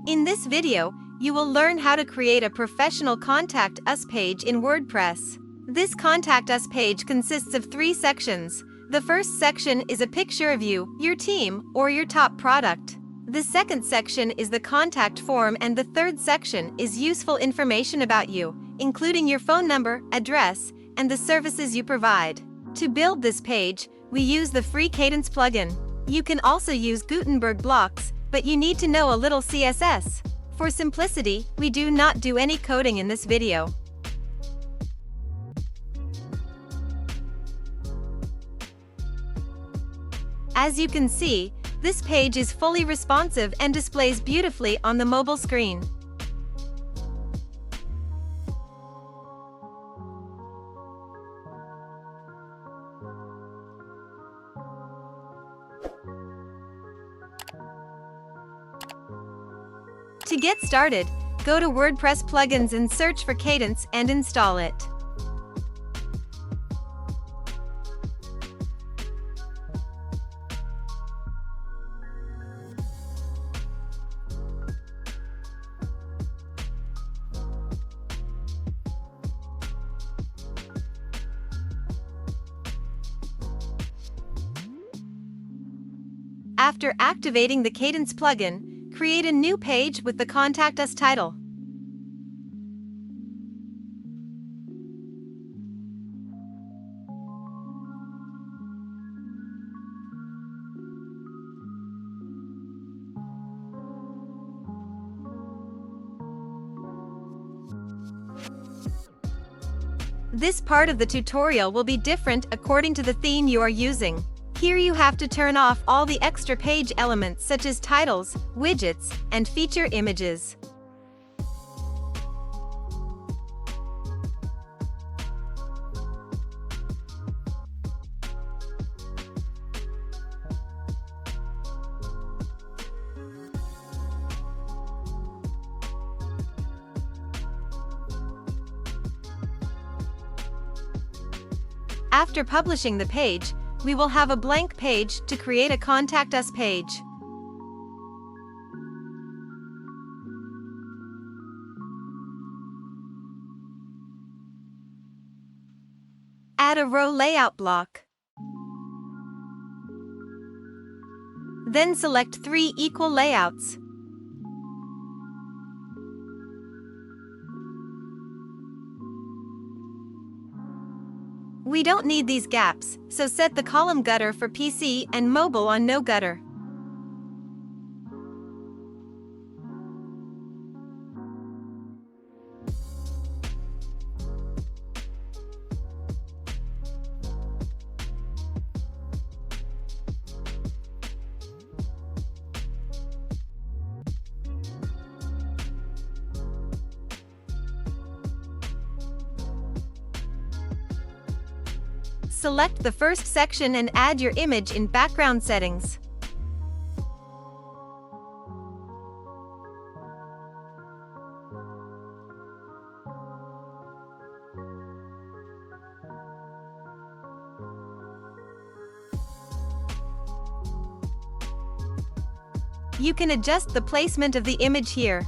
In this video, you will learn how to create a professional Contact Us page in WordPress. This Contact Us page consists of 3 sections. The first section is a picture of you, your team, or your top product. The second section is the contact form, and the third section is useful information about you, including your phone number, address, and the services you provide. To build this page, we use the free Kadence plugin. You can also use Gutenberg blocks, but you need to know a little CSS. For simplicity, we do not do any coding in this video. As you can see, this page is fully responsive and displays beautifully on the mobile screen. To get started, go to WordPress plugins and search for Kadence and install it. After activating the Kadence plugin, create a new page with the Contact Us title. This part of the tutorial will be different according to the theme you are using. Here you have to turn off all the extra page elements such as titles, widgets, and feature images. After publishing the page, we will have a blank page to create a Contact Us page. Add a row layout block. Then select 3 equal layouts. We don't need these gaps, so set the column gutter for PC and mobile on no gutter. Select the first section and add your image in background settings. You can adjust the placement of the image here.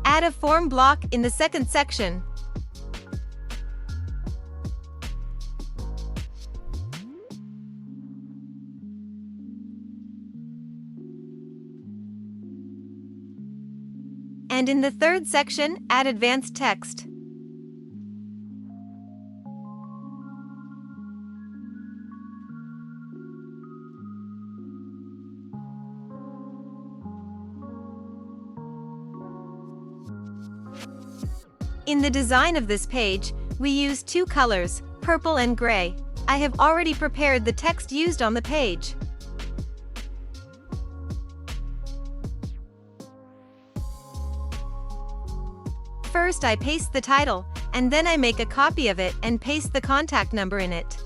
Add a form block in the second section. And in the third section, add advanced text. In the design of this page, we use 2 colors, purple and gray. I have already prepared the text used on the page. First I paste the title, and then I make a copy of it and paste the contact number in it.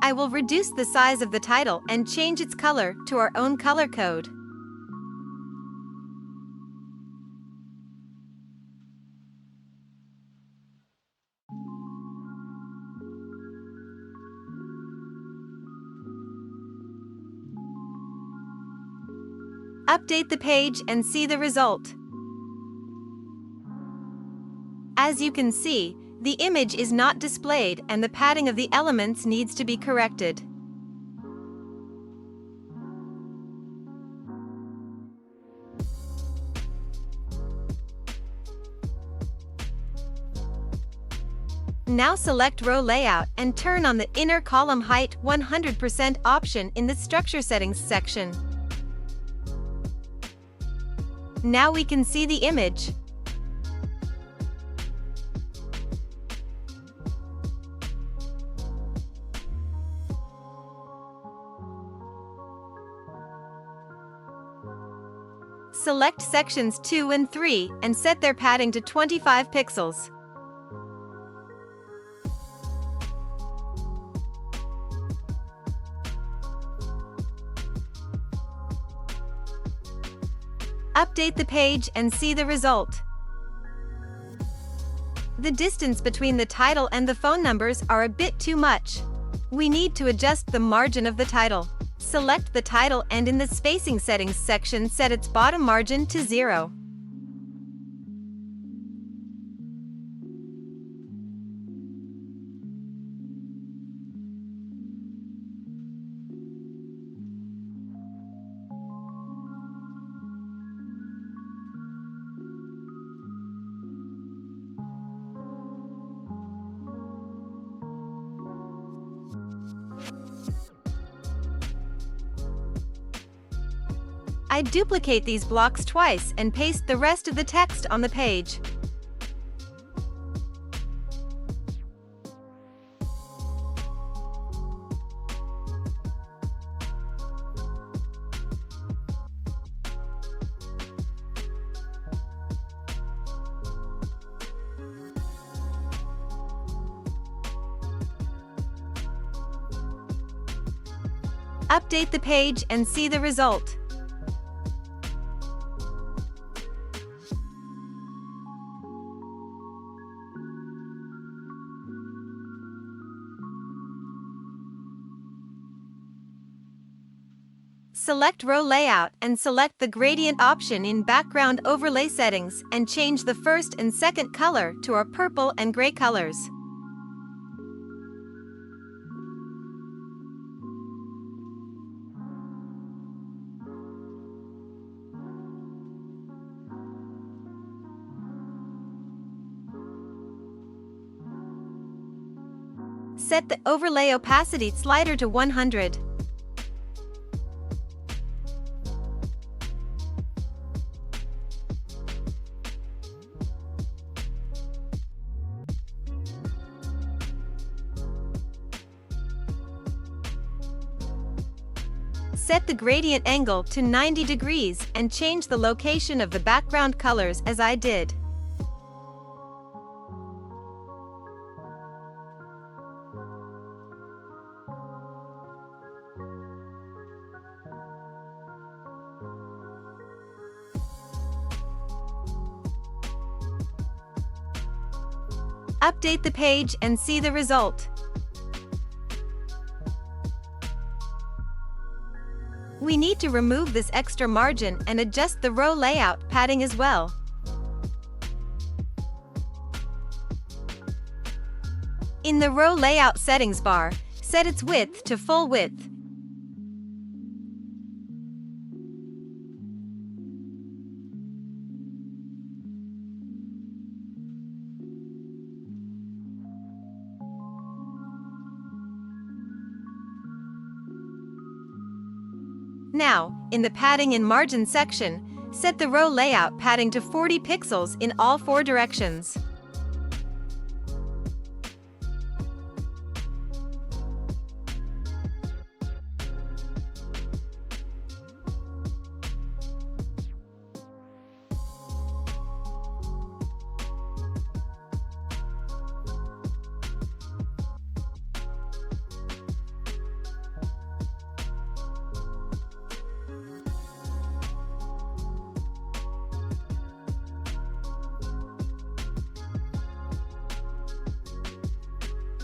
I will reduce the size of the title and change its color to our own color code. Update the page and see the result. As you can see, the image is not displayed and the padding of the elements needs to be corrected. Now select Row Layout and turn on the Inner Column Height 100% option in the Structure Settings section. Now we can see the image. Select sections 2 and 3 and set their padding to 25 pixels. Update the page and see the result. The distance between the title and the phone numbers are a bit too much. We need to adjust the margin of the title. Select the title and in the Spacing Settings section set its bottom margin to 0. I duplicate these blocks twice and paste the rest of the text on the page. Update the page and see the result. Select Row Layout and select the Gradient option in Background Overlay Settings and change the first and second color to our purple and gray colors. Set the Overlay Opacity slider to 100. Set the gradient angle to 90 degrees and change the location of the background colors as I did. Update the page and see the result. We need to remove this extra margin and adjust the row layout padding as well. In the row layout settings bar, set its width to full width. Now, in the Padding and Margin section, set the row layout padding to 40 pixels in all 4 directions.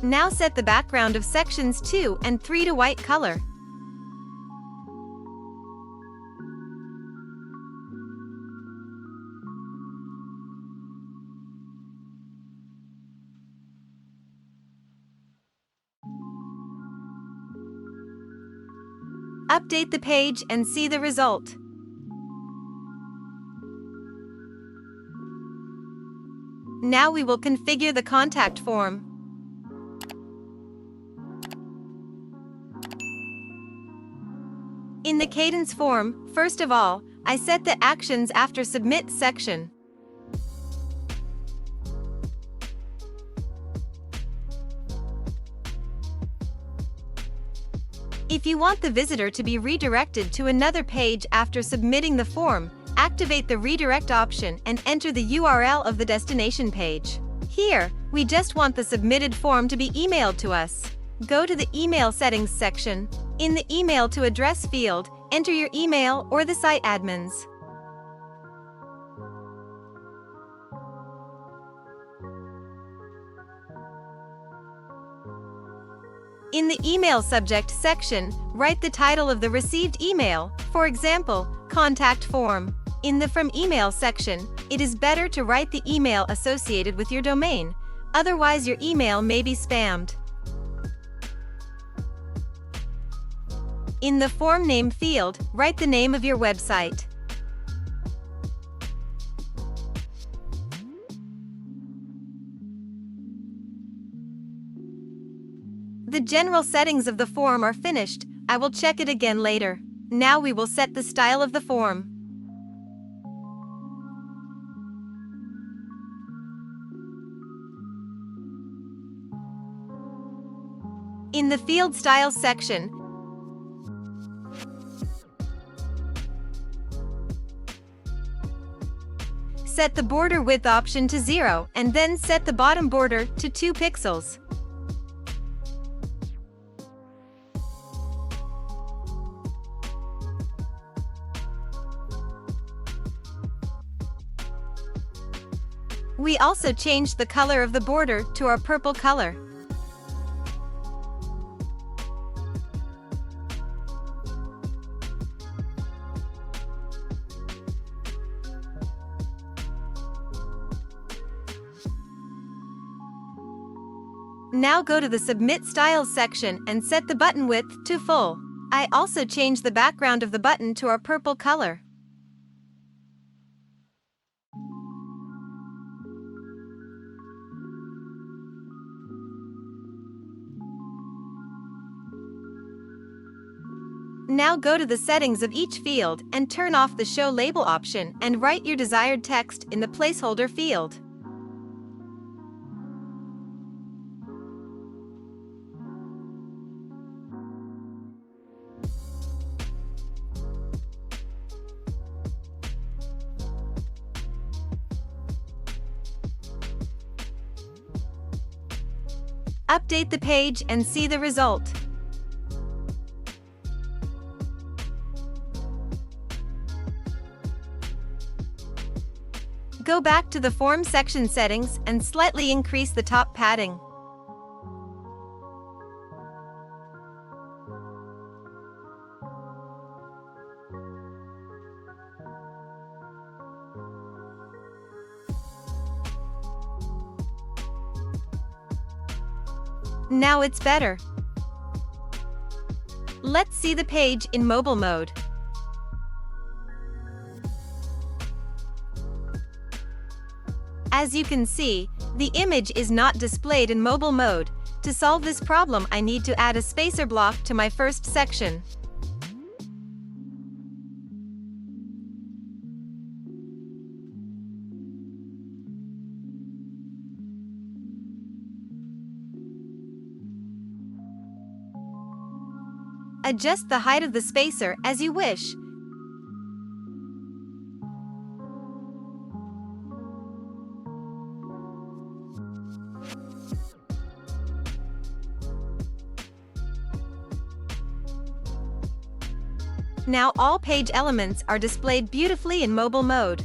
Now set the background of sections 2 and 3 to white color. Update the page and see the result. Now we will configure the contact form. In the Kadence form, first of all, I set the Actions After Submit section. If you want the visitor to be redirected to another page after submitting the form, activate the redirect option and enter the URL of the destination page. Here, we just want the submitted form to be emailed to us. Go to the Email Settings section. In the Email to Address field, enter your email or the site admin's. In the Email Subject section, write the title of the received email, for example, Contact Form. In the From Email section, it is better to write the email associated with your domain, otherwise your email may be spammed. In the Form Name field, write the name of your website. The general settings of the form are finished. I will check it again later. Now we will set the style of the form. In the Field Styles section, set the border width option to 0 and then set the bottom border to 2 pixels. We also changed the color of the border to our purple color. Now go to the Submit Styles section and set the button width to full. I also changed the background of the button to our purple color. Now go to the settings of each field and turn off the Show Label option and write your desired text in the placeholder field. Update the page and see the result. Go back to the Form section settings and slightly increase the top padding. Now it's better. Let's see the page in mobile mode. As you can see, the image is not displayed in mobile mode. To solve this problem, I need to add a spacer block to my first section. Adjust the height of the spacer as you wish. Now all page elements are displayed beautifully in mobile mode.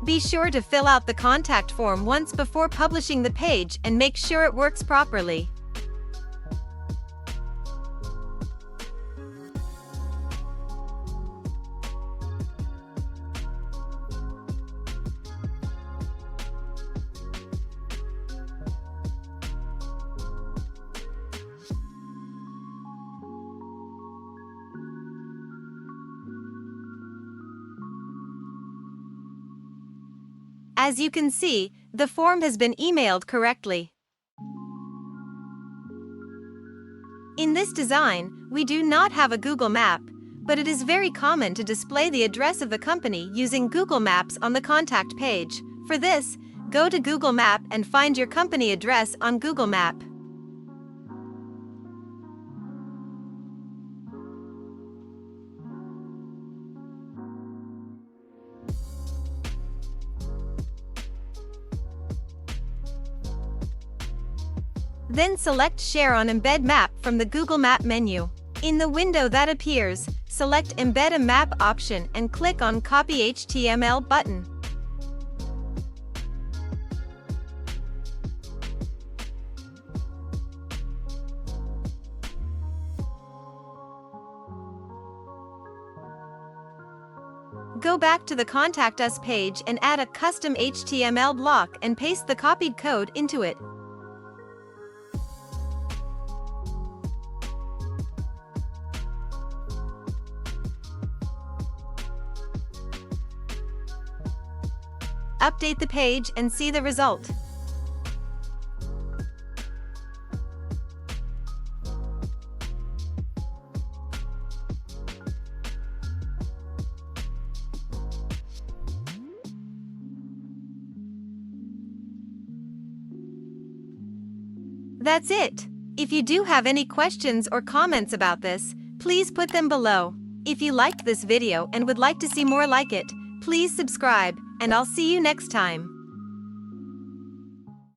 Be sure to fill out the contact form once before publishing the page and make sure it works properly. As you can see, the form has been emailed correctly. In this design, we do not have a Google Map, but it is very common to display the address of the company using Google Maps on the contact page. For this, go to Google Map and find your company address on Google Map. Then select Share on Embed Map from the Google Map menu. In the window that appears, select Embed a Map option and click on Copy HTML button. Go back to the Contact Us page and add a custom HTML block and paste the copied code into it. Update the page and see the result. That's it. If you do have any questions or comments about this, please put them below. If you liked this video and would like to see more like it, please subscribe, and I'll see you next time.